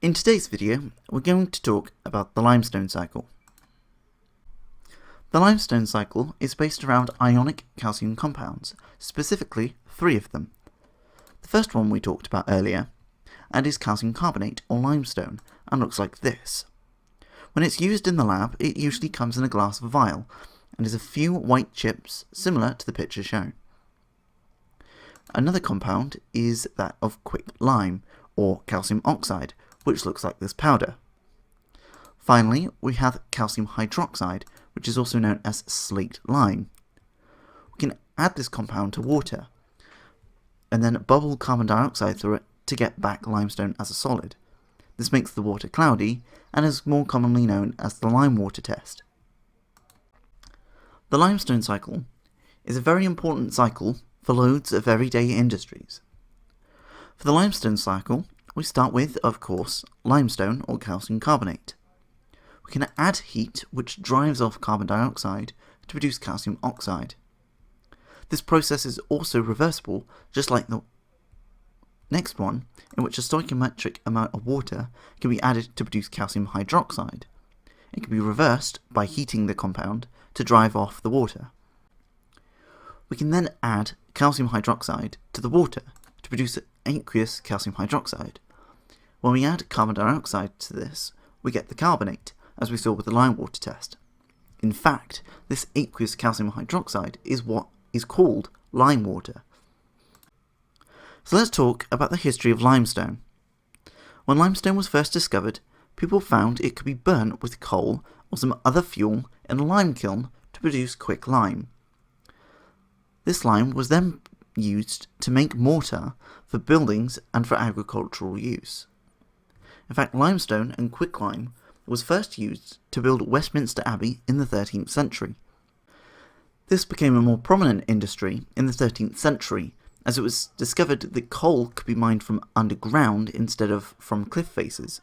In today's video, we're going to talk about the limestone cycle. The limestone cycle is based around ionic calcium compounds, specifically 3 of them. The first one we talked about earlier, and is calcium carbonate or limestone, and looks like this. When it's used in the lab, it usually comes in a glass vial, and is a few white chips similar to the picture shown. Another compound is that of quicklime, or calcium oxide, which looks like this powder. Finally, we have calcium hydroxide, which is also known as slate lime. We can add this compound to water, and then bubble carbon dioxide through it to get back limestone as a solid. This makes the water cloudy, and is more commonly known as the lime water test. The limestone cycle is a very important cycle for loads of everyday industries. For the limestone cycle, we start with, of course, limestone or calcium carbonate. We can add heat, which drives off carbon dioxide to produce calcium oxide. This process is also reversible, just like the next one, in which a stoichiometric amount of water can be added to produce calcium hydroxide. It can be reversed by heating the compound to drive off the water. We can then add calcium hydroxide to the water to produce aqueous calcium hydroxide. When we add carbon dioxide to this, we get the carbonate, as we saw with the lime water test. In fact, this aqueous calcium hydroxide is what is called lime water. So let's talk about the history of limestone. When limestone was first discovered, people found it could be burnt with coal or some other fuel in a lime kiln to produce quicklime. This lime was then used to make mortar for buildings and for agricultural use. In fact, limestone and quicklime was first used to build Westminster Abbey in the 13th century. This became a more prominent industry in the 13th century, as it was discovered that coal could be mined from underground instead of from cliff faces.